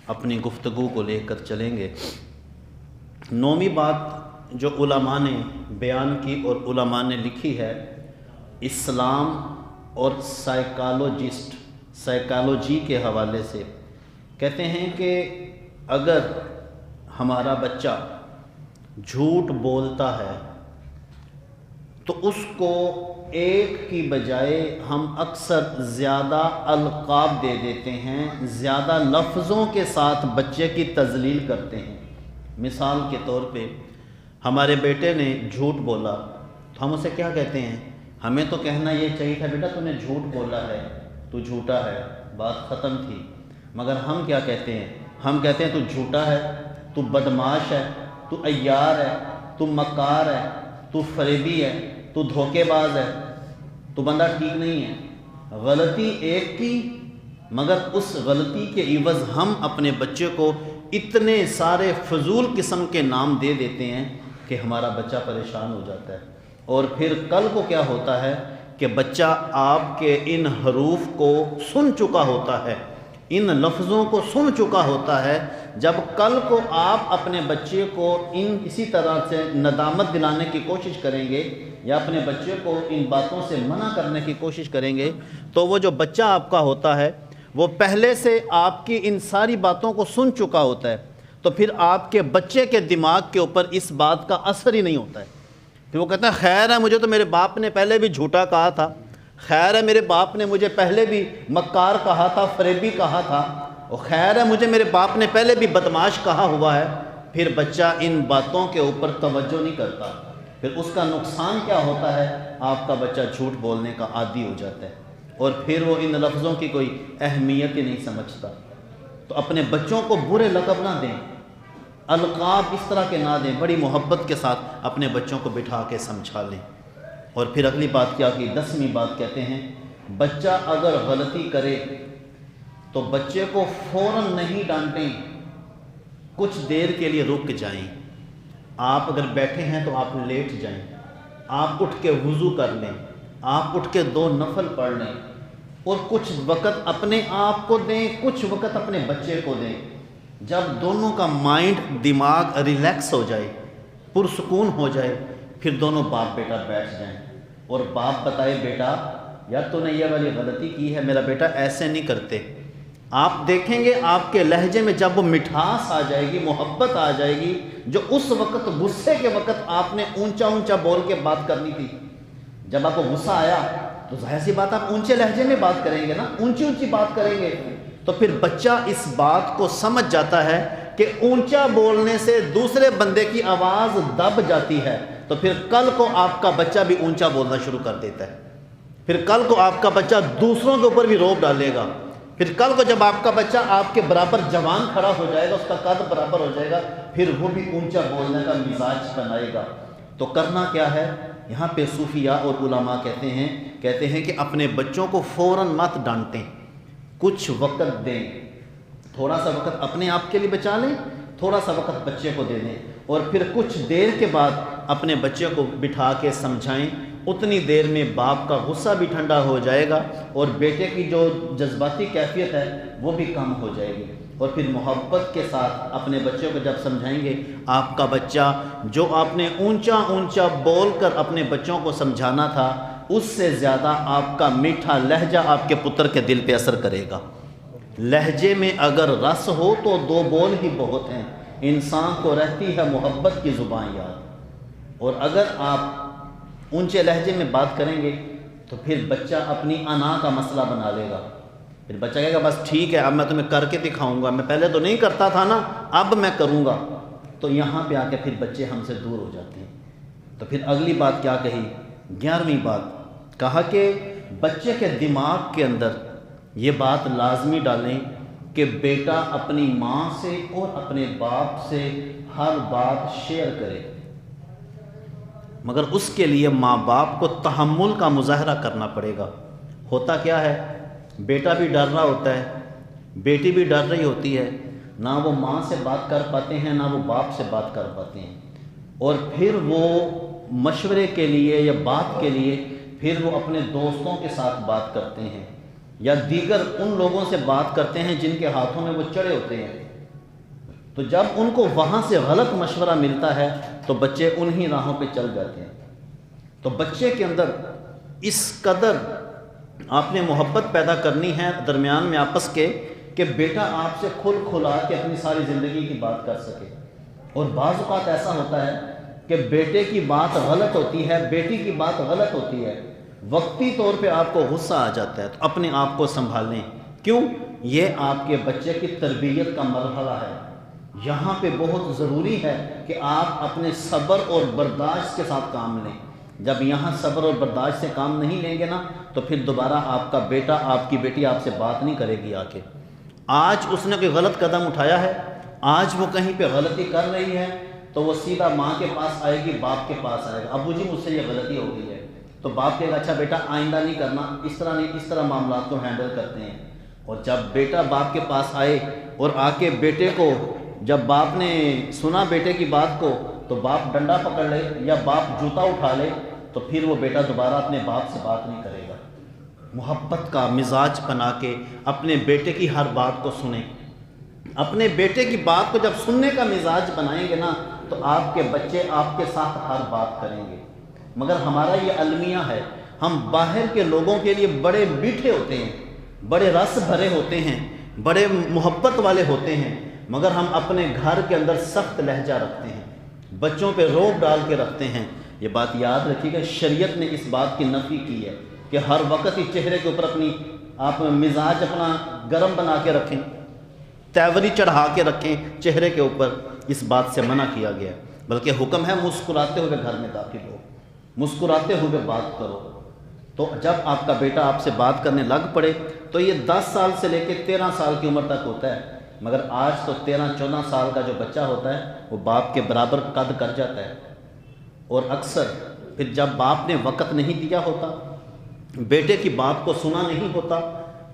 اپنی گفتگو کو لے کر چلیں گے۔ 9ویں بات جو علماء نے بیان کی اور علماء نے لکھی ہے، اسلام اور سائیکالوجی کے حوالے سے کہتے ہیں کہ اگر ہمارا بچہ جھوٹ بولتا ہے تو اس کو ایک کی بجائے ہم اکثر زیادہ القاب دے دیتے ہیں، زیادہ لفظوں کے ساتھ بچے کی تذلیل کرتے ہیں۔ مثال کے طور پہ ہمارے بیٹے نے جھوٹ بولا تو ہم اسے کیا کہتے ہیں؟ ہمیں تو کہنا یہ چاہیے تھا بیٹا تو نے جھوٹ بولا ہے، تو جھوٹا ہے، بات ختم تھی۔ مگر ہم کیا کہتے ہیں؟ ہم کہتے ہیں تو جھوٹا ہے، تو بدماش ہے، تو عیار ہے، تو مکار ہے، تو فریبی ہے، تو دھوکے باز ہے، تو بندہ ٹھیک نہیں ہے۔ غلطی ایک کی، مگر اس غلطی کے عوض ہم اپنے بچے کو اتنے سارے فضول قسم کے نام دے دیتے ہیں کہ ہمارا بچہ پریشان ہو جاتا ہے۔ اور پھر کل کو کیا ہوتا ہے کہ بچہ آپ کے ان حروف کو سن چکا ہوتا ہے، ان لفظوں کو سن چکا ہوتا ہے۔ جب کل کو آپ اپنے بچے کو اسی طرح سے ندامت دلانے کی کوشش کریں گے یا اپنے بچے کو ان باتوں سے منع کرنے کی کوشش کریں گے تو وہ جو بچہ آپ کا ہوتا ہے وہ پہلے سے آپ کی ان ساری باتوں کو سن چکا ہوتا ہے، تو پھر آپ کے بچے کے دماغ کے اوپر اس بات کا اثر ہی نہیں ہوتا ہے۔ پھر وہ کہتا ہے خیر ہے مجھے تو میرے باپ نے پہلے بھی جھوٹا کہا تھا، خیر ہے میرے باپ نے مجھے پہلے بھی مکار کہا تھا، فریبی کہا تھا، اور خیر ہے مجھے میرے باپ نے پہلے بھی بدماش کہا ہوا ہے۔ پھر بچہ ان باتوں کے اوپر توجہ نہیں کرتا۔ پھر اس کا نقصان کیا ہوتا ہے؟ آپ کا بچہ جھوٹ بولنے کا عادی ہو جاتا ہے اور پھر وہ ان لفظوں کی کوئی اہمیت ہی نہیں سمجھتا۔ تو اپنے بچوں کو برے لقب نہ دیں، القاب اس طرح کے نہ دیں، بڑی محبت کے ساتھ اپنے بچوں کو بٹھا کے سمجھا لیں۔ اور پھر اگلی بات کیا کی؟ 10ویں بات کہتے ہیں بچہ اگر غلطی کرے تو بچے کو فوراً نہیں ڈانٹیں، کچھ دیر کے لیے رک جائیں۔ آپ اگر بیٹھے ہیں تو آپ لیٹ جائیں، آپ اٹھ کے وضو کر لیں، آپ اٹھ کے 2 نفل پڑھ لیں اور کچھ وقت اپنے آپ کو دیں، کچھ وقت اپنے بچے کو دیں۔ جب دونوں کا مائنڈ، دماغ ریلیکس ہو جائے، پرسکون ہو جائے، پھر دونوں باپ بیٹا بیٹھ جائیں اور باپ بتائے بیٹا یار تو نے یہ والی غلطی کی ہے، میرا بیٹا ایسے نہیں کرتے۔ آپ دیکھیں گے آپ کے لہجے میں جب وہ مٹھاس آ جائے گی، محبت آ جائے گی، جو اس وقت غصے کے وقت آپ نے اونچا اونچا بول کے بات کرنی تھی، جب آپ کو غصہ آیا تو ظاہر سی بات آپ اونچے لہجے میں بات کریں گے نا، اونچی اونچی بات کریں گے، تو پھر بچہ اس بات کو سمجھ جاتا ہے کہ اونچا بولنے سے دوسرے بندے کی آواز دب جاتی ہے، تو پھر کل کو آپ کا بچہ بھی اونچا بولنا شروع کر دیتا ہے۔ پھر کل کو آپ کا بچہ دوسروں کے اوپر بھی روب ڈالے گا۔ پھر کل کو جب آپ کا بچہ آپ کے برابر جوان کھڑا ہو جائے گا، اس کا قد برابر ہو جائے گا، پھر وہ بھی اونچا بولنے کا مزاج بنائے گا۔ تو کرنا کیا ہے؟ یہاں پہ صوفیاء اور علماء کہتے ہیں کہ اپنے بچوں کو فوراً مت ڈانٹیں، کچھ وقت دیں، تھوڑا سا وقت اپنے آپ کے لیے بچا لیں، تھوڑا سا وقت بچے کو دے دیں، اور پھر کچھ دیر کے بعد اپنے بچے کو بٹھا کے سمجھائیں۔ اتنی دیر میں باپ کا غصہ بھی ٹھنڈا ہو جائے گا اور بیٹے کی جو جذباتی کیفیت ہے وہ بھی کم ہو جائے گی، اور پھر محبت کے ساتھ اپنے بچے کو جب سمجھائیں گے، آپ کا بچہ جو آپ نے اونچا اونچا بول کر اپنے بچوں کو سمجھانا تھا، اس سے زیادہ آپ کا میٹھا لہجہ آپ کے پتر کے دل پہ اثر کرے گا۔ لہجے میں اگر رس ہو تو 2 بول ہی بہت ہیں، انسان کو رہتی ہے محبت کی زبان یاد۔ اور اگر آپ اونچے لہجے میں بات کریں گے تو پھر بچہ اپنی انا کا مسئلہ بنا لے گا، پھر بچہ کہے گا بس ٹھیک ہے اب میں تمہیں کر کے دکھاؤں گا، میں پہلے تو نہیں کرتا تھا نا، اب میں کروں گا۔ تو یہاں پہ آ کے پھر بچے ہم سے دور ہو جاتے ہیں۔ تو پھر اگلی بات کیا کہی؟ 11ویں بات کہا کہ بچے کے دماغ کے اندر یہ بات لازمی ڈالیں کہ بیٹا اپنی ماں سے اور اپنے باپ سے ہر بات شیئر کرے، مگر اس کے لیے ماں باپ کو تحمل کا مظاہرہ کرنا پڑے گا۔ ہوتا کیا ہے؟ بیٹا بھی ڈر رہا ہوتا ہے، بیٹی بھی ڈر رہی ہوتی ہے، نہ وہ ماں سے بات کر پاتے ہیں نہ وہ باپ سے بات کر پاتے ہیں، اور پھر وہ مشورے کے لیے یا بات کے لیے پھر وہ اپنے دوستوں کے ساتھ بات کرتے ہیں، یا دیگر ان لوگوں سے بات کرتے ہیں جن کے ہاتھوں میں وہ چڑے ہوتے ہیں، تو جب ان کو وہاں سے غلط مشورہ ملتا ہے تو بچے انہی راہوں پہ چل جاتے ہیں۔ تو بچے کے اندر اس قدر آپ نے محبت پیدا کرنی ہے درمیان میں آپس کے، کہ بیٹا آپ سے کھل کھلا کے اپنی ساری زندگی کی بات کر سکے۔ اور بعض اوقات ایسا ہوتا ہے کہ بیٹے کی بات غلط ہوتی ہے، بیٹی کی بات غلط ہوتی ہے، وقتی طور پہ آپ کو غصہ آ جاتا ہے، تو اپنے آپ کو سنبھالیں۔ کیوں؟ یہ آپ کے بچے کی تربیت کا مرحلہ ہے۔ یہاں پہ بہت ضروری ہے کہ آپ اپنے صبر اور برداشت کے ساتھ کام لیں۔ جب یہاں صبر اور برداشت سے کام نہیں لیں گے نا، تو پھر دوبارہ آپ کا بیٹا، آپ کی بیٹی آپ سے بات نہیں کرے گی آ کے۔ آج اس نے کوئی غلط قدم اٹھایا ہے، آج وہ کہیں پہ غلطی کر رہی ہے، تو وہ سیدھا ماں کے پاس آئے گی، باپ کے پاس آئے گا، ابو جی مجھ سے یہ غلطی ہو گئی ہے۔ تو باپ کہے گا اچھا بیٹا آئندہ نہیں کرنا، اس طرح نہیں، اس طرح معاملات کو ہینڈل کرتے ہیں۔ اور جب بیٹا باپ کے پاس آئے اور آ کے بیٹے کو، جب باپ نے سنا بیٹے کی بات کو، تو باپ ڈنڈا پکڑ لے یا باپ جوتا اٹھا لے، تو پھر وہ بیٹا دوبارہ اپنے باپ سے بات نہیں کرے گا۔ محبت کا مزاج بنا کے اپنے بیٹے کی ہر بات کو سنیں۔ اپنے بیٹے کی بات کو جب سننے کا مزاج بنائیں گے نا، تو آپ کے بچے آپ کے ساتھ ہر بات کریں گے۔ مگر ہمارا یہ المیہ ہے، ہم باہر کے لوگوں کے لیے بڑے میٹھے ہوتے ہیں، بڑے رس بھرے ہوتے ہیں، بڑے محبت والے ہوتے ہیں، مگر ہم اپنے گھر کے اندر سخت لہجہ رکھتے ہیں، بچوں پہ روب ڈال کے رکھتے ہیں۔ یہ بات یاد رکھیے گا، شریعت نے اس بات کی نفی کی ہے کہ ہر وقت ہی چہرے کے اوپر اپنی آپ مزاج اپنا گرم بنا کے رکھیں، تیوری چڑھا کے رکھیں چہرے کے اوپر، اس بات سے منع کیا گیا ہے۔ بلکہ حکم ہے مسکراتے ہوئے گھر میں داخل ہو، مسکراتے ہوئے بات کرو۔ تو جب آپ کا بیٹا آپ سے بات کرنے لگ پڑے تو یہ 10 سال سے لے کے 13 سال کی عمر تک ہوتا ہے، مگر آج تو 13-14 سال کا جو بچہ ہوتا ہے وہ باپ کے برابر قد کر جاتا ہے۔ اور اکثر پھر جب باپ نے وقت نہیں دیا ہوتا، بیٹے کی بات کو سنا نہیں ہوتا،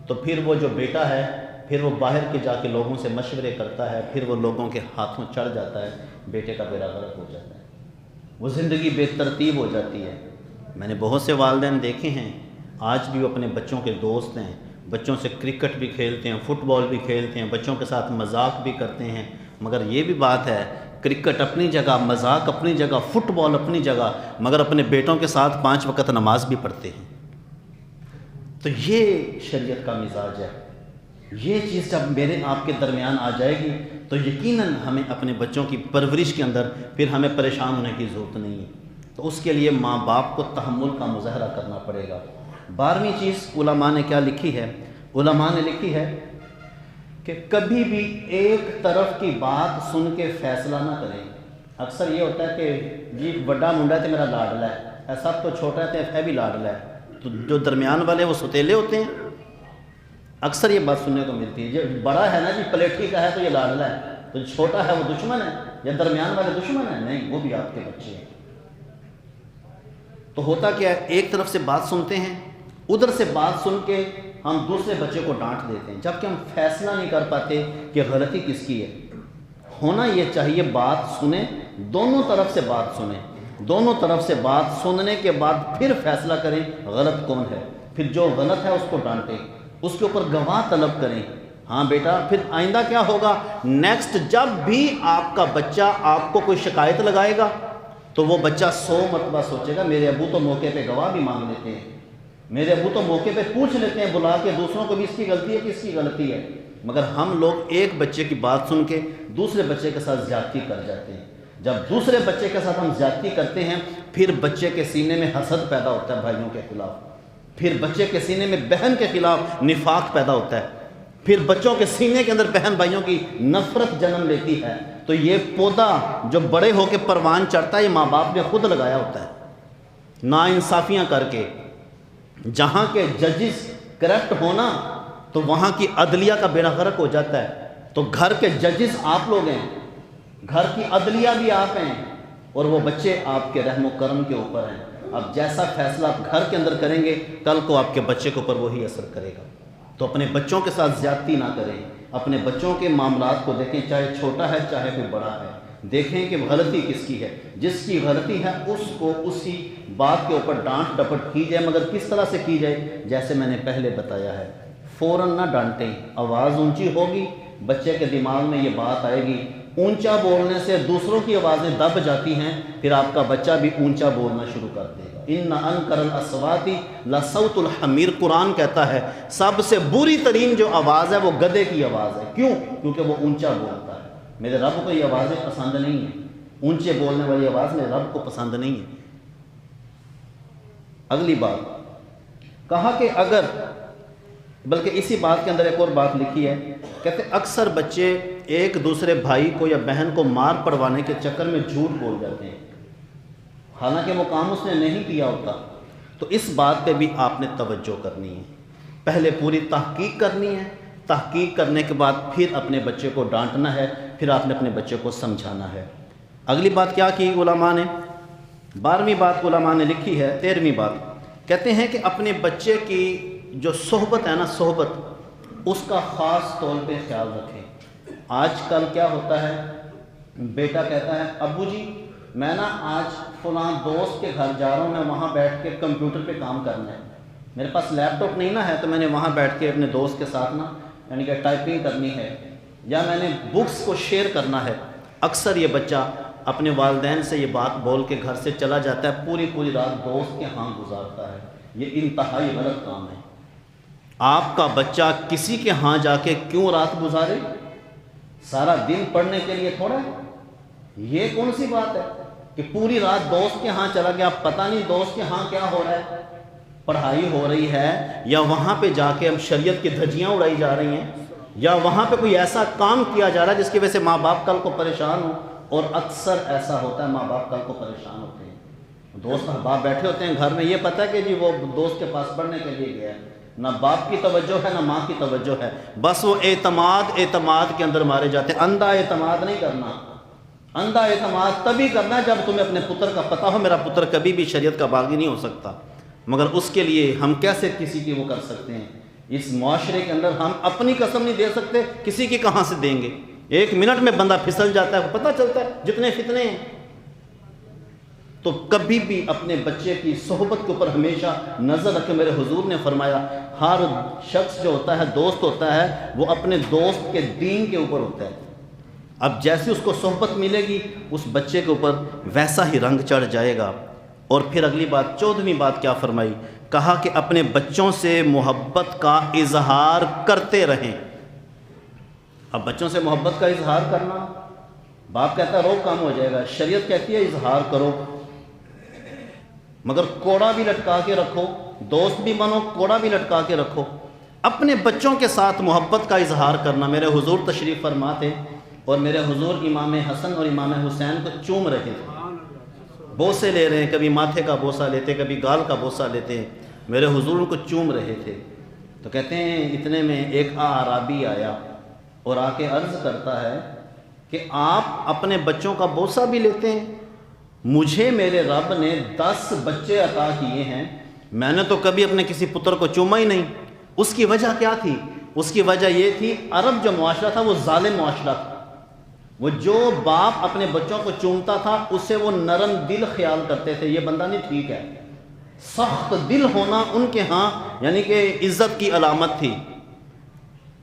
تو پھر وہ جو بیٹا ہے پھر وہ باہر کے جا کے لوگوں سے مشورے کرتا ہے، پھر وہ لوگوں کے ہاتھوں چڑھ جاتا ہے، بیٹے کا بیڑا غرق ہو جاتا ہے، وہ زندگی بے ترتیب ہو جاتی ہے۔ میں نے بہت سے والدین دیکھے ہیں، آج بھی وہ اپنے بچوں کے دوست ہیں، بچوں سے کرکٹ بھی کھیلتے ہیں، فٹ بال بھی کھیلتے ہیں، بچوں کے ساتھ مذاق بھی کرتے ہیں، مگر یہ بھی بات ہے، کرکٹ اپنی جگہ، مذاق اپنی جگہ، فٹ بال اپنی جگہ، مگر اپنے بیٹوں کے ساتھ 5 وقت نماز بھی پڑھتے ہیں۔ تو یہ شریعت کا مزاج ہے۔ یہ چیز جب میرے آپ کے درمیان آ جائے گی تو یقیناً ہمیں اپنے بچوں کی پرورش کے اندر پھر ہمیں پریشان ہونے کی ضرورت نہیں ہے۔ تو اس کے لیے ماں باپ کو تحمل کا مظاہرہ کرنا پڑے گا۔ 12ویں چیز علماء نے کیا لکھی ہے؟ علماء نے لکھی ہے کہ کبھی بھی ایک طرف کی بات سن کے فیصلہ نہ کریں۔ اکثر یہ ہوتا ہے کہ جی بڑا منڈا ہے تو میرا لاڈلا ہے، سب تو چھوٹا ہے تو ہے بھی لاڈلا ہے، تو جو درمیان والے وہ ستیلے ہوتے ہیں۔ اکثر یہ بات سننے کو ملتی ہے، جو بڑا ہے نا جی پلیٹھی کا ہے تو یہ لاڈلا ہے، تو جو چھوٹا ہے وہ دشمن ہے، یا درمیان والے دشمن ہیں؟ نہیں، وہ بھی آپ کے بچے ہیں۔ تو ہوتا کیا ہے، ایک طرف سے بات سنتے ہیں، ادھر سے بات سن کے ہم دوسرے بچے کو ڈانٹ دیتے ہیں، جبکہ ہم فیصلہ نہیں کر پاتے کہ غلطی کس کی ہے۔ ہونا یہ چاہیے بات سنیں، دونوں طرف سے بات سنیں، دونوں طرف سے بات سننے کے بعد پھر فیصلہ کریں غلط کون ہے، پھر جو غلط ہے اس کو ڈانٹیں، اس کے اوپر گواہ طلب کریں۔ ہاں بیٹا، پھر آئندہ کیا ہوگا، نیکسٹ جب بھی آپ کا بچہ آپ کو کوئی شکایت لگائے گا تو وہ بچہ 100 مرتبہ سوچے گا میرے ابو تو موقع پہ گواہ بھی مانگ لیتے ہیں، میرے ابو تو موقع پہ پوچھ لیتے ہیں بلا کے دوسروں کو بھی اس کی غلطی ہے کہ اس کی غلطی ہے، مگر ہم لوگ ایک بچے کی بات سن کے دوسرے بچے کے ساتھ زیادتی کر جاتے ہیں۔ جب دوسرے بچے کے ساتھ ہم زیادتی کرتے ہیں، پھر بچے کے سینے میں حسد پیدا ہوتا ہے بھائیوں کے خلاف، پھر بچے کے سینے میں بہن کے خلاف نفاق پیدا ہوتا ہے، پھر بچوں کے سینے کے اندر بہن بھائیوں کی نفرت جنم لیتی ہے۔ تو یہ پودا جو بڑے ہو کے پروان چڑھتا ہے، یہ ماں باپ نے خود لگایا ہوتا ہے، ناانصافیاں کر کے۔ جہاں کے ججز کرپٹ ہونا تو وہاں کی عدلیہ کا بیڑا غرق ہو جاتا ہے۔ تو گھر کے ججز آپ لوگ ہیں، گھر کی عدلیہ بھی آپ ہیں، اور وہ بچے آپ کے رحم و کرم کے اوپر ہیں۔ اب جیسا فیصلہ آپ گھر کے اندر کریں گے، کل کو آپ کے بچے کے اوپر وہی اثر کرے گا۔ تو اپنے بچوں کے ساتھ زیادتی نہ کریں، اپنے بچوں کے معاملات کو دیکھیں، چاہے چھوٹا ہے چاہے کوئی بڑا ہے، دیکھیں کہ غلطی کس کی ہے، جس کی غلطی ہے اس کو اسی بات کے اوپر ڈانٹ ڈپٹ کی جائے، مگر کس طرح سے کی جائے؟ جیسے میں نے پہلے بتایا ہے، فوراً نہ ڈانٹیں. آواز اونچی ہوگی، بچے کے دماغ میں یہ بات آئے گی. اونچا بولنے سے دوسروں کی آوازیں دب جاتی ہیں، پھر آپ کا بچہ بھی اونچا بولنا شروع کر دے گا. ان انکر الاصوات لصوت الحمیر، قرآن کہتا ہے سب سے بری ترین جو آواز ہے وہ گدھے کی آواز ہے. کیوں؟ کیونکہ وہ اونچا بولتا ہے. میرے رب کو یہ آوازیں پسند نہیں ہیں، اونچے بولنے والی آواز میرے رب کو پسند نہیں ہے. اگلی بات کہا کہ اگر، بلکہ اسی بات کے اندر ایک اور بات لکھی ہے، کہتے اکثر بچے ایک دوسرے بھائی کو یا بہن کو مار پڑوانے کے چکر میں جھوٹ بول جاتے ہیں، حالانکہ وہ کام اس نے نہیں کیا ہوتا. تو اس بات پہ بھی آپ نے توجہ کرنی ہے. پہلے پوری تحقیق کرنی ہے، تحقیق کرنے کے بعد پھر اپنے بچے کو ڈانٹنا ہے، پھر آپ نے اپنے بچے کو سمجھانا ہے. اگلی بات کیا کی علماء نے؟ 12ویں بات علماء نے لکھی ہے. 13ویں بات کہتے ہیں کہ اپنے بچے کی جو صحبت ہے نا، صحبت، اس کا خاص طور پہ خیال رکھیں. آج کل کیا ہوتا ہے، بیٹا کہتا ہے ابو جی میں نا آج فلاں دوست کے گھر جا رہا ہوں، میں وہاں بیٹھ کے کمپیوٹر پہ کام کرنا ہے، میرے پاس لیپ ٹاپ نہیں نا ہے، تو میں نے وہاں بیٹھ کے اپنے دوست کے ساتھ نا یعنی کہ ٹائپنگ کرنی ہے، یا میں نے بکس کو شیئر کرنا ہے. اکثر یہ بچہ اپنے والدین سے یہ بات بول کے گھر سے چلا جاتا ہے، پوری رات دوست کے ہاں گزارتا ہے. یہ انتہائی غلط کام ہے. آپ کا بچہ کسی کے ہاں جا کے کیوں رات گزارے؟ سارا دن پڑھنے کے لیے تھوڑا ہے. یہ کون سی بات ہے کہ پوری رات دوست کے ہاں چلا گیا، پتہ نہیں دوست کے ہاں کیا ہو رہا ہے، پڑھائی ہو رہی ہے یا وہاں پہ جا کے ہم شریعت کی دھجیاں اڑائی جا رہی ہیں، یا وہاں پہ کوئی ایسا کام کیا جا رہا ہے جس کی وجہ سے ماں باپ کل کو پریشان ہوں. اور اکثر ایسا ہوتا ہے، ماں باپ کل کو پریشان ہوتے ہیں. دوست احباب بیٹھے ہوتے ہیں گھر میں، یہ پتہ ہے کہ جی وہ دوست کے پاس پڑھنے کے لیے گیا ہے، نہ باپ کی توجہ ہے نہ ماں کی توجہ ہے، بس وہ اعتماد کے اندر مارے جاتے ہیں. اندھا اعتماد نہیں کرنا. اندھا اعتماد تبھی کرنا ہے جب تمہیں اپنے پتر کا پتہ ہو میرا پتر کبھی بھی شریعت کا باغی نہیں ہو سکتا. مگر اس کے لیے ہم کیسے کسی کی وہ کر سکتے ہیں؟ اس معاشرے کے اندر ہم اپنی قسم نہیں دے سکتے، کسی کی کہاں سے دیں گے؟ 1 منٹ میں بندہ پھسل جاتا ہے، پتہ چلتا ہے جتنے فتنے ہیں. تو کبھی بھی اپنے بچے کی صحبت کے اوپر ہمیشہ نظر رکھے. میرے حضور نے فرمایا ہر شخص جو ہوتا ہے، دوست ہوتا ہے، وہ اپنے دوست کے دین کے اوپر ہوتا ہے. اب جیسی اس کو صحبت ملے گی اس بچے کے اوپر ویسا ہی رنگ چڑھ جائے گا. اور پھر اگلی بات 14ویں بات کیا فرمائی؟ کہا کہ اپنے بچوں سے محبت کا اظہار کرتے رہیں. اب بچوں سے محبت کا اظہار کرنا، باپ کہتا ہے روک کام ہو جائے گا، شریعت کہتی ہے اظہار کرو، مگر کوڑا بھی لٹکا کے رکھو. دوست بھی بنو، کوڑا بھی لٹکا کے رکھو. اپنے بچوں کے ساتھ محبت کا اظہار کرنا. میرے حضور تشریف فرما تھے اور میرے حضور امام حسن اور امام حسین کو چوم رہے تھے، بوسے لے رہے ہیں، کبھی ماتھے کا بوسہ لیتے، کبھی گال کا بوسہ لیتے ہیں. میرے حضور ان کو چوم رہے تھے. تو کہتے ہیں اتنے میں ایک اعرابی آیا اور آ کے عرض کرتا ہے کہ آپ اپنے بچوں کا بوسہ بھی لیتے ہیں؟ مجھے میرے رب نے 10 بچے عطا کیے ہیں، میں نے تو کبھی اپنے کسی پتر کو چوما ہی نہیں. اس کی وجہ کیا تھی؟ اس کی وجہ یہ تھی عرب جو معاشرہ تھا وہ ظالم معاشرہ تھا. وہ جو باپ اپنے بچوں کو چومتا تھا اسے وہ نرم دل خیال کرتے تھے، یہ بندہ نہیں ٹھیک ہے. سخت دل ہونا ان کے ہاں یعنی کہ عزت کی علامت تھی.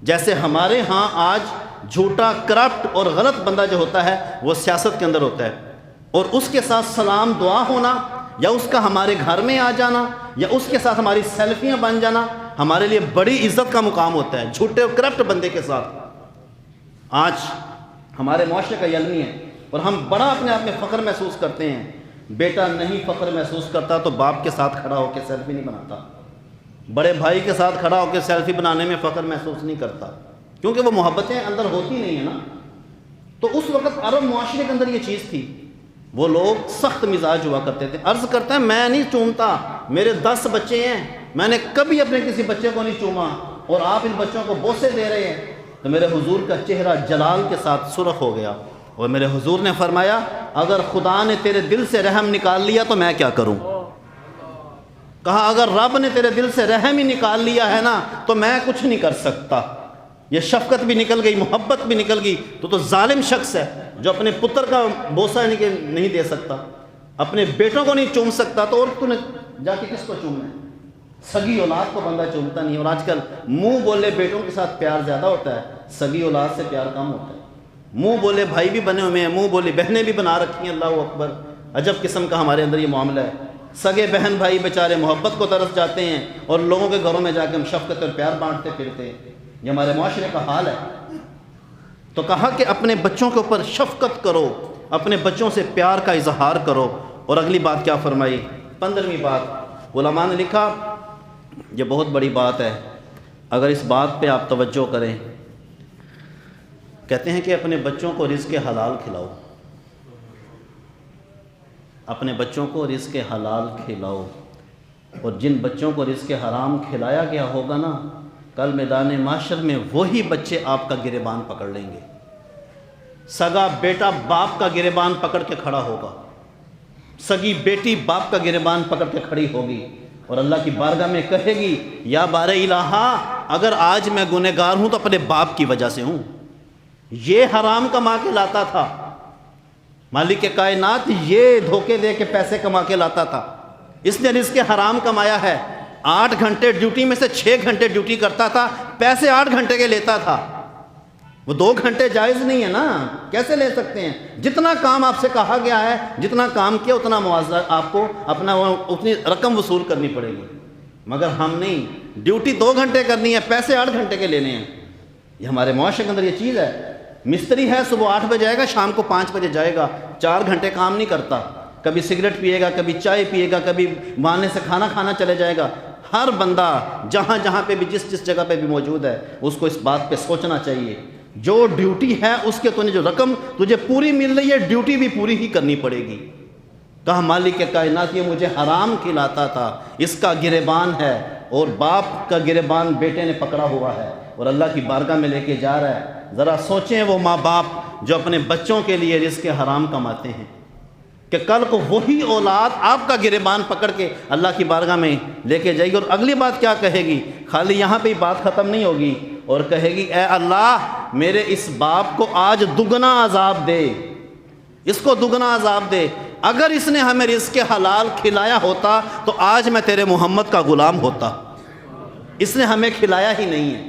جیسے ہمارے ہاں آج جھوٹا، کرپٹ اور غلط بندہ جو ہوتا ہے وہ سیاست کے اندر ہوتا ہے، اور اس کے ساتھ سلام دعا ہونا یا اس کا ہمارے گھر میں آ جانا یا اس کے ساتھ ہماری سیلفیاں بن جانا ہمارے لیے بڑی عزت کا مقام ہوتا ہے. جھوٹے اور کرپٹ بندے کے ساتھ آج ہمارے معاشرے کا یہ المی ہے، اور ہم بڑا اپنے آپ میں فخر محسوس کرتے ہیں. بیٹا نہیں فخر محسوس کرتا تو باپ کے ساتھ کھڑا ہو کے سیلفی نہیں بناتا، بڑے بھائی کے ساتھ کھڑا ہو کے سیلفی بنانے میں فخر محسوس نہیں کرتا، کیونکہ وہ محبتیں اندر ہوتی نہیں ہیں نا. تو اس وقت عرب معاشرے کے اندر یہ چیز تھی، وہ لوگ سخت مزاج ہوا کرتے تھے. عرض کرتا ہے میں نہیں چومتا، میرے 10 بچے ہیں، میں نے کبھی اپنے کسی بچے کو نہیں چوما، اور آپ ان بچوں کو بوسے دے رہے ہیں. تو میرے حضور کا چہرہ جلال کے ساتھ سرخ ہو گیا، اور میرے حضور نے فرمایا اگر خدا نے تیرے دل سے رحم نکال لیا تو میں کیا کروں؟ کہا اگر رب نے تیرے دل سے رحم ہی نکال لیا ہے نا تو میں کچھ نہیں کر سکتا. یہ شفقت بھی نکل گئی، محبت بھی نکل گئی. تو ظالم شخص ہے جو اپنے پتر کا بوسہ نہیں دے سکتا، اپنے بیٹوں کو نہیں چوم سکتا، تو اور تو نے جا کے کس کو چومنا ہے؟ سگی اولاد کو بندہ چومتا نہیں، اور آج کل منہ بولے بیٹوں کے ساتھ پیار زیادہ ہوتا ہے، سگی اولاد سے پیار کم ہوتا ہے۔ منہ بولے بھائی بھی بنے ہوئے ہیں، منہ بولے بہنیں بھی بنا رکھی ہیں، اللہ اکبر، عجب قسم کا ہمارے اندر یہ معاملہ ہے۔ سگے بہن بھائی بیچارے محبت کو ترس جاتے ہیں، اور لوگوں کے گھروں میں جا کے ہم شفقت اور پیار بانٹتے پھرتے ہیں۔ یہ ہمارے معاشرے کا حال ہے۔ تو کہا کہ اپنے بچوں کے اوپر شفقت کرو، اپنے بچوں سے پیار کا اظہار کرو۔ اور اگلی بات کیا فرمائی؟ 15ویں بات علماء نے لکھا، یہ بہت بڑی بات ہے، اگر اس بات پہ آپ توجہ کریں، کہتے ہیں کہ اپنے بچوں کو رزق حلال کھلاؤ، اپنے بچوں کو رزق حلال کھلاؤ۔ اور جن بچوں کو رزق حرام کھلایا گیا ہوگا نا، کل میدان محشر میں وہی بچے آپ کا گریبان پکڑ لیں گے۔ سگا بیٹا باپ کا گریبان پکڑ کے کھڑا ہوگا، سگی بیٹی باپ کا گریبان پکڑ کے کھڑی ہوگی، اور اللہ کی بارگاہ میں کہے گی، یا بار الہا، اگر آج میں گنہگار ہوں تو اپنے باپ کی وجہ سے ہوں، یہ حرام کما کے لاتا تھا، مالک کائنات یہ دھوکے دے کے پیسے کما کے لاتا تھا، اس نے رزق حرام کمایا ہے۔ 8 گھنٹے ڈیوٹی میں سے 6 گھنٹے ڈیوٹی کرتا تھا، پیسے 8 گھنٹے کے لیتا تھا، وہ 2 گھنٹے جائز نہیں ہے نا، کیسے لے سکتے ہیں؟ جتنا کام آپ سے کہا گیا ہے، جتنا کام کیا اتنا معاوضہ آپ کو اپنا اتنی رقم وصول کرنی پڑے گی، مگر ہم نہیں، ڈیوٹی 2 گھنٹے کرنی ہے، پیسے 8 گھنٹے کے لینے ہیں۔ یہ ہمارے معاشرے کے اندر یہ چیز ہے۔ مستری ہے، صبح 8 بجے آئے گا، شام کو 5 بجے جائے گا، 4 گھنٹے کام نہیں کرتا، کبھی سگریٹ پیے گا، کبھی چائے پیے گا، کبھی بہانے سے کھانا کھانا چلے جائے گا۔ ہر بندہ جہاں جہاں پہ بھی جس جگہ پہ بھی موجود ہے، اس کو اس بات پہ سوچنا چاہیے، جو ڈیوٹی ہے اس کے تو نے جو رقم تجھے پوری مل رہی ہے، ڈیوٹی بھی پوری ہی کرنی پڑے گی۔ کہا مالک کائنات یہ مجھے حرام کھلاتا تھا، اس کا گریبان ہے، اور باپ کا گریبان بیٹے نے پکڑا ہوا ہے اور اللہ کی بارگاہ میں لے کے جا رہا ہے۔ ذرا سوچیں وہ ماں باپ جو اپنے بچوں کے لیے رزق حرام کماتے ہیں، کہ کل کو وہی اولاد آپ کا گریبان پکڑ کے اللہ کی بارگاہ میں لے کے جائے گی۔ اور اگلی بات کیا کہے گی؟ خالی یہاں پہ بات ختم نہیں ہوگی، اور کہے گی اے اللہ میرے اس باپ کو آج دگنا عذاب دے، اس کو دگنا عذاب دے، اگر اس نے ہمیں رزق حلال کھلایا ہوتا تو آج میں تیرے محمد کا غلام ہوتا، اس نے ہمیں کھلایا ہی نہیں ہے،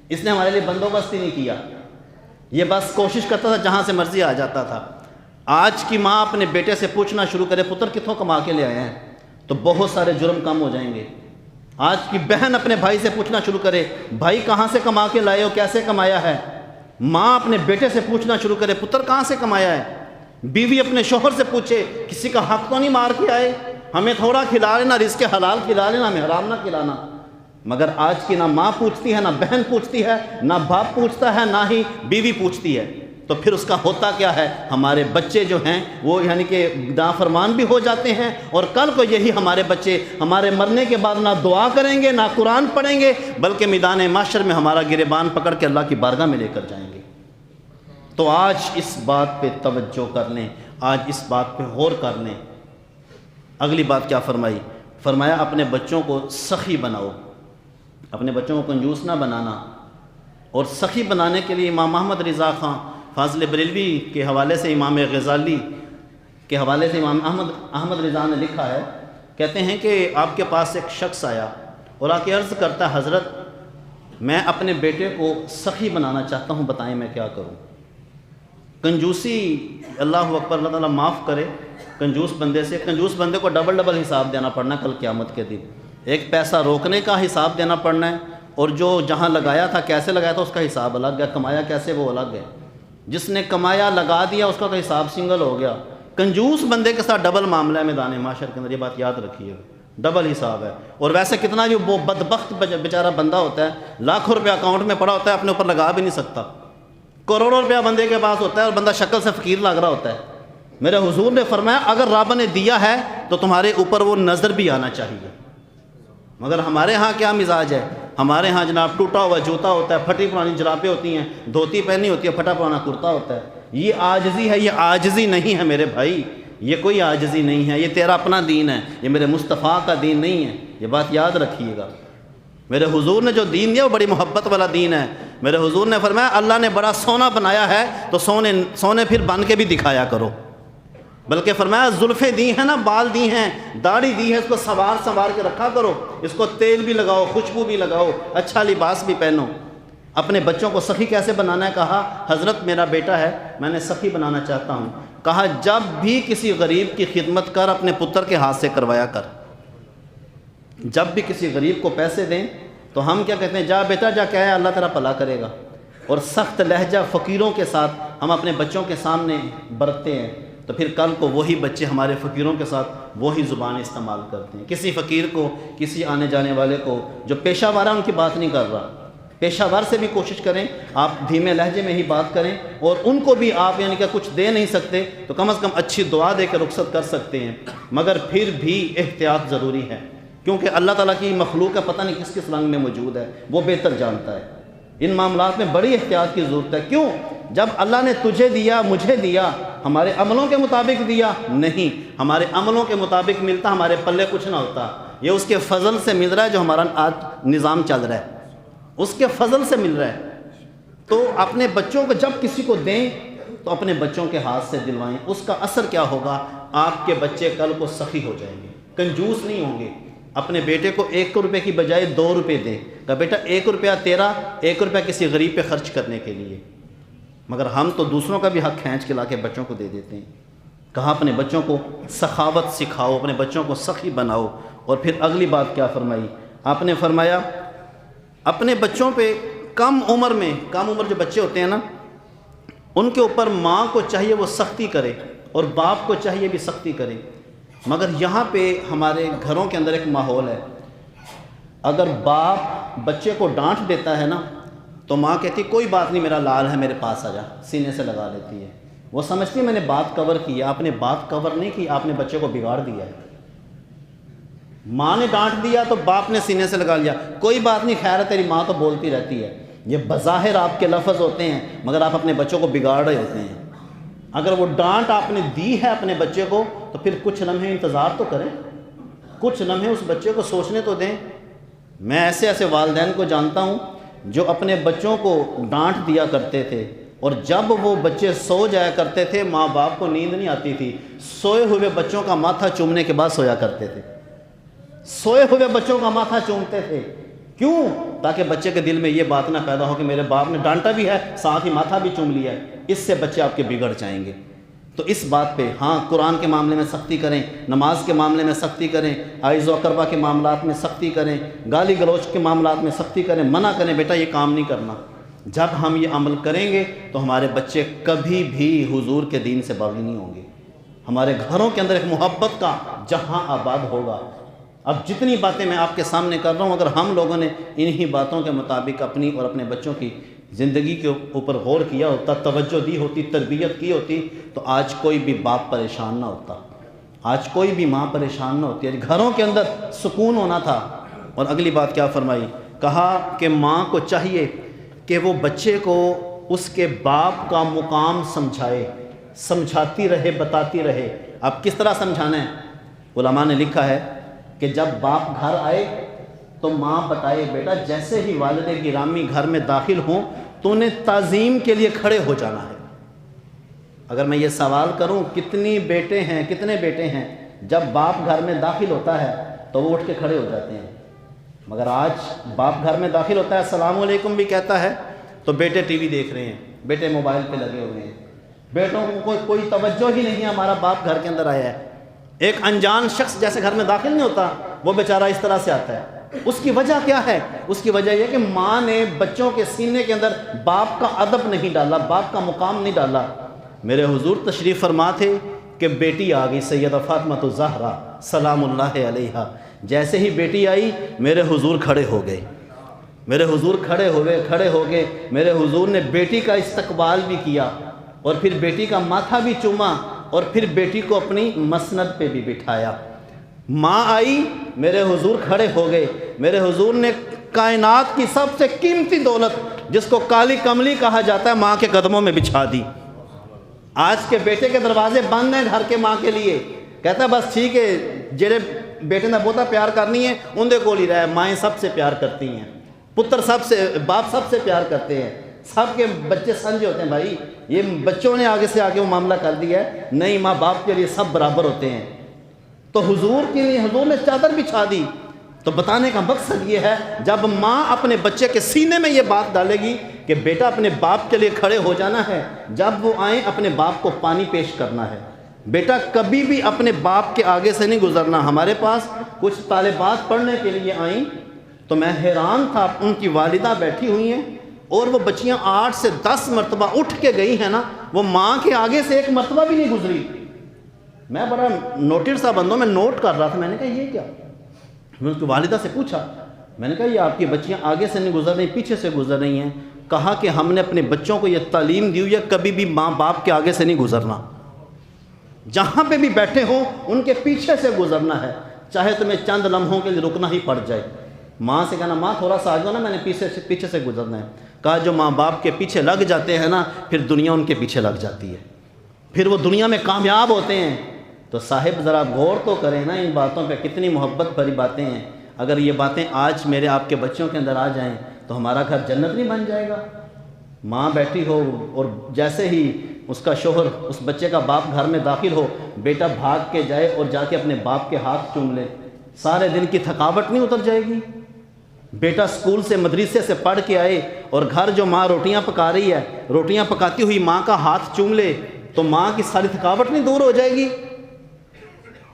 اس نے ہمارے لیے بندوبست ہی نہیں کیا، یہ بس کوشش کرتا تھا جہاں سے مرضی آ جاتا تھا۔ آج کی ماں اپنے بیٹے سے پوچھنا شروع کرے پتر کتوں کما کے لے آئے ہیں، تو بہت سارے جرم کم ہو جائیں گے۔ آج کی بہن اپنے بھائی سے پوچھنا شروع کرے بھائی کہاں سے کما کے لائے ہو، کیسے کمایا ہے۔ ماں اپنے بیٹے سے پوچھنا شروع کرے پتر کہاں سے کمایا ہے۔ بیوی اپنے شوہر سے پوچھے کسی کا حق تو نہیں مار کے آئے، ہمیں تھوڑا کھلا لینا، رزق حلال کھلا لینا، ہمیں حرام نہ کھلانا۔ مگر آج کی نہ ماں پوچھتی ہے، نہ بہن پوچھتی ہے، نہ باپ پوچھتا ہے، نہ ہی بیوی پوچھتی ہے۔ تو پھر اس کا ہوتا کیا ہے؟ ہمارے بچے جو ہیں وہ یعنی کہ نافرمان بھی ہو جاتے ہیں، اور کل کو یہی ہمارے بچے ہمارے مرنے کے بعد نہ دعا کریں گے، نہ قرآن پڑھیں گے، بلکہ میدان محشر میں ہمارا گریبان پکڑ کے اللہ کی بارگاہ میں لے کر جائیں گے۔ تو آج اس بات پہ توجہ کر لیں، آج اس بات پہ غور کر لیں۔ اگلی بات کیا فرمائی؟ فرمایا اپنے بچوں کو سخی بناؤ، اپنے بچوں کو کنجوس نہ بنانا۔ اور سخی بنانے کے لیے امام محمد رضا خان فاضل بریلوی کے حوالے سے، امام غزالی کے حوالے سے امام احمد رضا نے لکھا ہے، کہتے ہیں کہ آپ کے پاس ایک شخص آیا اور آ کے عرض کرتا ہے حضرت میں اپنے بیٹے کو سخی بنانا چاہتا ہوں، بتائیں میں کیا کروں۔ کنجوسی، اللہ اکبر، اللہ تعالیٰ معاف کرے کنجوس بندے کو ڈبل حساب دینا پڑنا کل قیامت کے دن۔ ایک پیسہ روکنے کا حساب دینا پڑنا ہے، اور جو جہاں لگایا تھا کیسے لگایا تھا اس کا حساب الگ ہے، کمایا کیسے وہ الگ ہے۔ جس نے کمایا لگا دیا اس کا تو حساب سنگل ہو گیا۔ کنجوس بندے کے ساتھ ڈبل معاملہ ہے میدان محشر کے اندر، یہ بات یاد رکھیے، ڈبل حساب ہے۔ اور ویسے کتنا جو وہ بدبخت بیچارہ بندہ ہوتا ہے، لاکھوں روپیہ اکاؤنٹ میں پڑا ہوتا ہے، اپنے اوپر لگا بھی نہیں سکتا، کروڑوں روپیہ بندے کے پاس ہوتا ہے اور بندہ شکل سے فقیر لگ رہا ہوتا ہے۔ میرے حضور نے فرمایا اگر رب نے دیا ہے تو تمہارے اوپر وہ نظر بھی آنا چاہیے۔ مگر ہمارے ہاں کیا مزاج ہے؟ ہمارے ہاں جناب ٹوٹا ہوا جوتا ہوتا ہے، پھٹی پرانی جرابیں ہوتی ہیں، دھوتی پہنی ہوتی ہے، پھٹا پرانا کرتا ہوتا ہے۔ یہ عاجزی ہے، یہ عاجزی نہیں ہے میرے بھائی، یہ کوئی عاجزی نہیں ہے، یہ تیرا اپنا دین ہے، یہ میرے مصطفیٰ کا دین نہیں ہے، یہ بات یاد رکھیے گا۔ میرے حضور نے جو دین دیا وہ بڑی محبت والا دین ہے۔ میرے حضور نے فرمایا اللہ نے بڑا سونا بنایا ہے تو سونے پھر بن کے بھی دکھایا کرو۔ بلکہ فرمایا زلفیں دی ہیں نا، بال دی ہیں، داڑھی دی ہے، اس کو سنوار کے رکھا کرو، اس کو تیل بھی لگاؤ، خوشبو بھی لگاؤ، اچھا لباس بھی پہنو۔ اپنے بچوں کو سخی کیسے بنانا ہے؟ کہا حضرت میرا بیٹا ہے، میں نے سخی بنانا چاہتا ہوں، کہا جب بھی کسی غریب کی خدمت کر اپنے پتر کے ہاتھ سے کروایا کر۔ جب بھی کسی غریب کو پیسے دیں تو ہم کیا کہتے ہیں؟ جا بیٹا جا، کیا ہے اللہ تیرا بھلا کرے گا۔ اور سخت لہجہ فقیروں کے ساتھ ہم اپنے بچوں کے سامنے برتتے ہیں تو پھر کل کو وہی بچے ہمارے فقیروں کے ساتھ وہی زبان استعمال کرتے ہیں۔ کسی فقیر کو، کسی آنے جانے والے کو جو پیشہ ور ہے ان کی بات نہیں کر رہا، پیشہ ور سے بھی کوشش کریں آپ دھیمے لہجے میں ہی بات کریں، اور ان کو بھی آپ یعنی کہ کچھ دے نہیں سکتے تو کم از کم اچھی دعا دے کے رخصت کر سکتے ہیں، مگر پھر بھی احتیاط ضروری ہے، کیونکہ اللہ تعالیٰ کی مخلوق کا پتہ نہیں کس کس رنگ میں موجود ہے، وہ بہتر جانتا ہے۔ ان معاملات میں بڑی احتیاط کی ضرورت ہے۔ کیوں؟ جب اللہ نے تجھے دیا، مجھے دیا، ہمارے عملوں کے مطابق دیا نہیں، ہمارے عملوں کے مطابق ملتا ہمارے پلے کچھ نہ ہوتا، یہ اس کے فضل سے مل رہا ہے جو ہمارا آج نظام چل رہا ہے، اس کے فضل سے مل رہا ہے۔ تو اپنے بچوں کو جب کسی کو دیں تو اپنے بچوں کے ہاتھ سے دلوائیں، اس کا اثر کیا ہوگا؟ آپ کے بچے کل کو سخی ہو جائیں گے، کنجوس نہیں ہوں گے۔ اپنے بیٹے کو 1 روپے کی بجائے 2 روپے دیں، کہا بیٹا 1 روپیہ تیرا، 1 روپیہ کسی غریب پہ خرچ کرنے کے لیے۔ مگر ہم تو دوسروں کا بھی حق کھینچ کے لا کے بچوں کو دے دیتے ہیں۔ کہا اپنے بچوں کو سخاوت سکھاؤ، اپنے بچوں کو سخی بناؤ۔ اور پھر اگلی بات کیا فرمائی؟ آپ نے فرمایا اپنے بچوں پہ کم عمر جو بچے ہوتے ہیں نا، ان کے اوپر ماں کو چاہیے وہ سختی کرے اور باپ کو چاہیے بھی سختی کرے، مگر یہاں پہ ہمارے گھروں کے اندر ایک ماحول ہے، اگر باپ بچے کو ڈانٹ دیتا ہے نا تو ماں کہتی کوئی بات نہیں میرا لال ہے، میرے پاس آ جا، سینے سے لگا لیتی ہے۔ وہ سمجھتی ہے میں نے بات کور کی ہے، آپ نے بات کور نہیں کی، آپ نے بچے کو بگاڑ دیا ہے۔ ماں نے ڈانٹ دیا تو باپ نے سینے سے لگا لیا، کوئی بات نہیں خیر ہے تیری ماں تو بولتی رہتی ہے۔ یہ بظاہر آپ کے لفظ ہوتے ہیں مگر آپ اپنے بچوں کو بگاڑ رہے ہوتے ہیں۔ اگر وہ ڈانٹ آپ نے دی ہے اپنے بچے کو تو پھر کچھ لمحے انتظار تو کریں، کچھ لمحے اس بچے کو سوچنے تو دیں۔ میں ایسے والدین کو جانتا ہوں جو اپنے بچوں کو ڈانٹ دیا کرتے تھے، اور جب وہ بچے سو جایا کرتے تھے ماں باپ کو نیند نہیں آتی تھی، سوئے ہوئے بچوں کا ماتھا چومنے کے بعد سویا کرتے تھے، سوئے ہوئے بچوں کا ماتھا چومتے تھے۔ کیوں؟ تاکہ بچے کے دل میں یہ بات نہ پیدا ہو کہ میرے باپ نے ڈانٹا بھی ہے ساتھ ہی ماتھا بھی چوم لیا ہے، اس سے بچے آپ کے بگڑ جائیں گے۔ تو اس بات پہ ہاں قرآن کے معاملے میں سختی کریں، نماز کے معاملے میں سختی کریں، عائز و اقربا کے معاملات میں سختی کریں، گالی گلوچ کے معاملات میں سختی کریں، منع کریں بیٹا یہ کام نہیں کرنا۔ جب ہم یہ عمل کریں گے تو ہمارے بچے کبھی بھی حضور کے دین سے باغی نہیں ہوں گے، ہمارے گھروں کے اندر ایک محبت کا جہاں آباد ہوگا۔ اب جتنی باتیں میں آپ کے سامنے کر رہا ہوں، اگر ہم لوگوں نے انہی باتوں کے مطابق اپنی اور اپنے بچوں کی زندگی کے اوپر غور کیا ہوتا، توجہ دی ہوتی، تربیت کی ہوتی، تو آج کوئی بھی باپ پریشان نہ ہوتا، آج کوئی بھی ماں پریشان نہ ہوتی، گھروں کے اندر سکون ہونا تھا۔ اور اگلی بات کیا فرمائی؟ کہا کہ ماں کو چاہیے کہ وہ بچے کو اس کے باپ کا مقام سمجھائے، سمجھاتی رہے، بتاتی رہے۔ اب کس طرح سمجھانا ہے؟ علماء نے لکھا ہے کہ جب باپ گھر آئے تو ماں بتائے بیٹا جیسے ہی والد گرامی گھر میں داخل ہوں تو انہیں تعظیم کے لیے کھڑے ہو جانا ہے۔ اگر میں یہ سوال کروں کتنے بیٹے ہیں جب باپ گھر میں داخل ہوتا ہے تو وہ اٹھ کے کھڑے ہو جاتے ہیں، مگر آج باپ گھر میں داخل ہوتا ہے السلام علیکم بھی کہتا ہے تو بیٹے ٹی وی دیکھ رہے ہیں، بیٹے موبائل پہ لگے ہوئے ہیں، بیٹوں کو کوئی توجہ ہی نہیں ہے ہمارا باپ گھر کے اندر آیا ہے۔ ایک انجان شخص جیسے گھر میں داخل نہیں ہوتا وہ بیچارہ اس طرح سے آتا ہے۔ اس کی وجہ کیا ہے؟ اس کی وجہ یہ کہ ماں نے بچوں کے سینے کے اندر باپ کا ادب نہیں ڈالا، باپ کا مقام نہیں ڈالا۔ میرے حضور تشریف فرما تھے کہ بیٹی آ گئی سیدہ فاطمہ الزہرا سلام اللہ علیہا، جیسے ہی بیٹی آئی میرے حضور کھڑے ہو گئے، میرے حضور کھڑے ہو گئے، میرے حضور نے بیٹی کا استقبال بھی کیا اور پھر بیٹی کا ماتھا بھی چوما اور پھر بیٹی کو اپنی مسند پہ بھی بٹھایا۔ ماں آئی میرے حضور کھڑے ہو گئے، میرے حضور نے کائنات کی سب سے قیمتی دولت جس کو کالی کملی کہا جاتا ہے ماں کے قدموں میں بچھا دی۔ آج کے بیٹے کے دروازے بند ہیں گھر کے ماں کے لیے، کہتا ہے بس ٹھیک ہے جڑے بیٹے نے بہتا پیار کرنی ہے اندے کول ہی رہے، مائیں سب سے پیار کرتی ہیں، پتر باپ سب سے پیار کرتے ہیں، سب کے بچے سمجھے ہوتے ہیں بھائی، یہ بچوں نے آگے سے آگے وہ معاملہ کر دیا ہے، نہیں ماں باپ کے لیے سب برابر ہوتے ہیں۔ تو حضور کے لیے حضور نے چادر بچھا دی۔ تو بتانے کا مقصد یہ ہے، جب ماں اپنے بچے کے سینے میں یہ بات ڈالے گی کہ بیٹا اپنے باپ کے لیے کھڑے ہو جانا ہے، جب وہ آئیں اپنے باپ کو پانی پیش کرنا ہے، بیٹا کبھی بھی اپنے باپ کے آگے سے نہیں گزرنا۔ ہمارے پاس کچھ طالبات پڑھنے کے لیے آئیں تو میں حیران تھا، ان کی والدہ بیٹھی ہوئی ہیں اور وہ بچیاں 8 سے 10 مرتبہ اٹھ کے گئی ہیں نا، وہ ماں کے آگے سے ایک مرتبہ بھی نہیں گزری۔ میں بڑا نوٹڈ سا بندوں میں نوٹ کر رہا تھا، میں نے کہا یہ کیا؟ میں اس کی والدہ سے پوچھا، میں نے کہا یہ آپ کی بچیاں آگے سے نہیں گزر رہی، پیچھے سے گزر رہی ہیں؟ کہا کہ ہم نے اپنے بچوں کو یہ تعلیم دی ہوئی ہے کبھی بھی ماں باپ کے آگے سے نہیں گزرنا، جہاں پہ بھی بیٹھے ہوں ان کے پیچھے سے گزرنا ہے، چاہے تمہیں چند لمحوں کے لیے رکنا ہی پڑ جائے۔ ماں سے کہنا ماں تھوڑا سا آگے نا، میں نے پیچھے سے گزرنا ہے۔ کہا جو ماں باپ کے پیچھے لگ جاتے ہیں نا، پھر دنیا ان کے پیچھے لگ جاتی ہے، پھر وہ دنیا میں کامیاب ہوتے ہیں۔ تو صاحب ذرا غور تو کریں نا ان باتوں پہ، کتنی محبت بھری باتیں ہیں۔ اگر یہ باتیں آج میرے آپ کے بچوں کے اندر آ جائیں تو ہمارا گھر جنت نہیں بن جائے گا؟ ماں بیٹھی ہو اور جیسے ہی اس کا شوہر، اس بچے کا باپ گھر میں داخل ہو، بیٹا بھاگ کے جائے اور جا کے اپنے باپ کے ہاتھ چوم لے، سارے دن کی تھکاوٹ نہیں اتر جائے گی؟ بیٹا اسکول سے مدرسے سے پڑھ کے آئے اور گھر جو ماں روٹیاں پکا رہی ہے، روٹیاں پکاتی ہوئی ماں کا ہاتھ چوم لے تو ماں کی ساری تھکاوٹ نہیں دور ہو جائے گی؟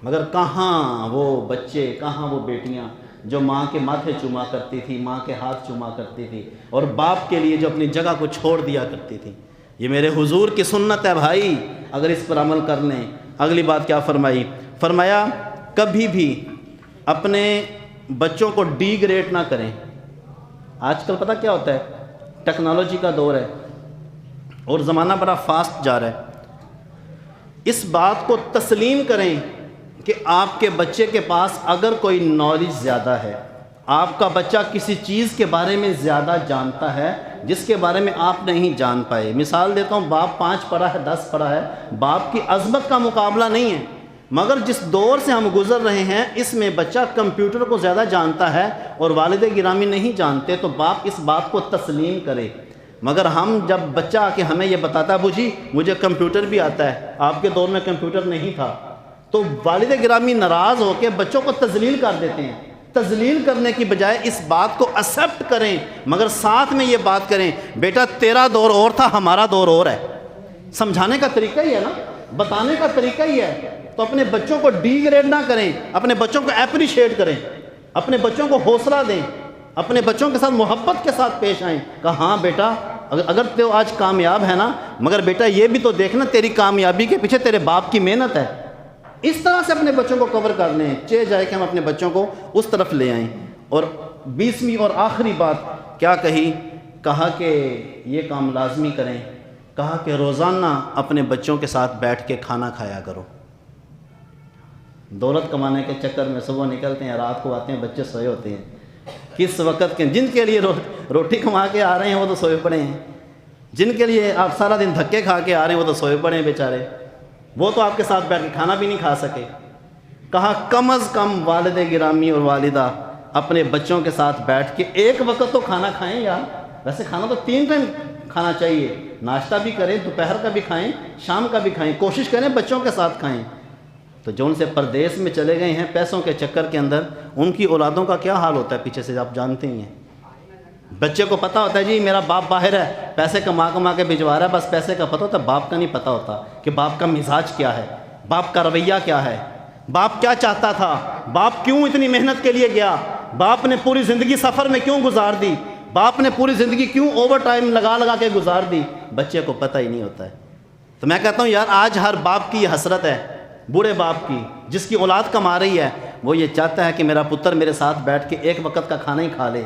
مگر کہاں وہ بچے، کہاں وہ بیٹیاں جو ماں کے ماتھے چوما کرتی تھی، ماں کے ہاتھ چوما کرتی تھی، اور باپ کے لیے جو اپنی جگہ کو چھوڑ دیا کرتی تھی۔ یہ میرے حضور کی سنت ہے بھائی، اگر اس پر عمل کر لیں۔ اگلی بات کیا فرمائی؟ فرمایا کبھی بھی اپنے بچوں کو ڈی گریڈ نہ کریں۔ آج کل پتہ کیا ہوتا ہے، ٹیکنالوجی کا دور ہے اور زمانہ بڑا فاسٹ جا رہا ہے۔ اس بات کو تسلیم کریں کہ آپ کے بچے کے پاس اگر کوئی نالج زیادہ ہے، آپ کا بچہ کسی چیز کے بارے میں زیادہ جانتا ہے جس کے بارے میں آپ نہیں جان پائے۔ مثال دیتا ہوں، باپ 5 پڑھا ہے، 10 پڑھا ہے، باپ کی عظمت کا مقابلہ نہیں ہے، مگر جس دور سے ہم گزر رہے ہیں اس میں بچہ کمپیوٹر کو زیادہ جانتا ہے اور والد گرامی نہیں جانتے، تو باپ اس بات کو تسلیم کرے۔ مگر ہم جب بچہ آ کے ہمیں یہ بتاتا ہے ابو جی مجھے کمپیوٹر بھی آتا ہے، آپ کے دور میں کمپیوٹر نہیں تھا، تو والد گرامی ناراض ہو کے بچوں کو تذلیل کر دیتے ہیں۔ تذلیل کرنے کی بجائے اس بات کو ایکسیپٹ کریں، مگر ساتھ میں یہ بات کریں بیٹا تیرا دور اور تھا، ہمارا دور اور ہے۔ سمجھانے کا طریقہ ہی ہے نا، بتانے کا طریقہ ہی ہے۔ تو اپنے بچوں کو ڈی گریڈ نہ کریں، اپنے بچوں کو اپریشیٹ کریں، اپنے بچوں کو حوصلہ دیں، اپنے بچوں کے ساتھ محبت کے ساتھ پیش آئیں۔ کہا ہاں بیٹا اگر تو آج کامیاب ہے نا، مگر بیٹا یہ بھی تو دیکھنا تیری کامیابی کے پیچھے تیرے باپ کی محنت ہے۔ اس طرح سے اپنے بچوں کو کور کر لیں، چہ جائے کہ ہم اپنے بچوں کو اس طرف لے آئیں۔ اور 20ویں اور آخری بات کیا کہی؟ کہا کہ یہ کام لازمی کریں، کہا کہ روزانہ اپنے بچوں کے ساتھ بیٹھ کے کھانا کھایا کرو۔ دولت کمانے کے چکر میں صبح نکلتے ہیں، رات کو آتے ہیں، بچے سوئے ہوتے ہیں۔ کس وقت کے جن کے لیے روٹی کما کے آ رہے ہیں وہ تو سوئے پڑے ہیں، جن کے لیے آپ سارا دن دھکے کھا کے آ رہے ہیں وہ تو سوئے پڑے ہیں بیچارے، وہ تو آپ کے ساتھ بیٹھ کے کھانا بھی نہیں کھا سکے۔ کہا کم از کم والد گرامی اور والدہ اپنے بچوں کے ساتھ بیٹھ کے ایک وقت تو کھانا کھائیں یار۔ ویسے کھانا تو 3 ٹائم کھانا چاہیے، ناشتہ بھی کریں، دوپہر کا بھی کھائیں، شام کا بھی کھائیں، کوشش کریں بچوں کے ساتھ کھائیں۔ تو جو ان سے پردیس میں چلے گئے ہیں پیسوں کے چکر کے اندر، ان کی اولادوں کا کیا حال ہوتا ہے پیچھے سے آپ جانتے ہی ہیں۔ بچے کو پتہ ہوتا ہے جی میرا باپ باہر ہے، پیسے کما کے بھجوا رہا ہے، بس پیسے کا پتہ ہوتا ہے، باپ کا نہیں پتہ ہوتا کہ باپ کا مزاج کیا ہے، باپ کا رویہ کیا ہے، باپ کیا چاہتا تھا، باپ کیوں اتنی محنت کے لیے گیا، باپ نے پوری زندگی سفر میں کیوں گزار دی، باپ نے پوری زندگی کیوں اوور ٹائم لگا کے گزار دی، بچے کو پتہ ہی نہیں ہوتا ہے۔ تو میں کہتا ہوں یار آج ہر باپ کی یہ حسرت ہے، بوڑھے باپ کی، جس کی اولاد کما رہی ہے، وہ یہ چاہتا ہے کہ میرا پتر میرے ساتھ بیٹھ کے ایک وقت کا کھانا ہی کھا لے۔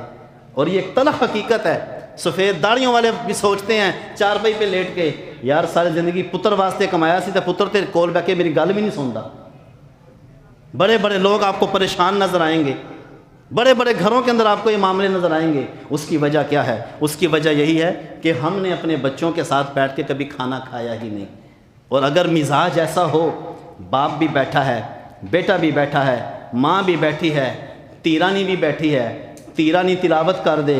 اور یہ ایک تلخ حقیقت ہے۔ سفید داڑھیوں والے بھی سوچتے ہیں چارپائی پہ لیٹ کے یار ساری زندگی پتر واسطے کمایا سی تے پتر تیرے کول بیٹھ کے میری گل بھی نہیں سنتا۔ بڑے بڑے لوگ آپ کو پریشان نظر آئیں گے، بڑے بڑے گھروں کے اندر آپ کو یہ معاملے نظر آئیں گے۔ اس کی وجہ کیا ہے؟ اس کی وجہ یہی ہے کہ ہم نے اپنے بچوں کے ساتھ بیٹھ کے کبھی کھانا کھایا ہی نہیں۔ اور اگر مزاج ایسا ہو، باپ بھی بیٹھا ہے، بیٹا بھی بیٹھا ہے، ماں بھی بیٹھی ہے، تیرانی بھی بیٹھی ہے، تیرانی تلاوت کر دے،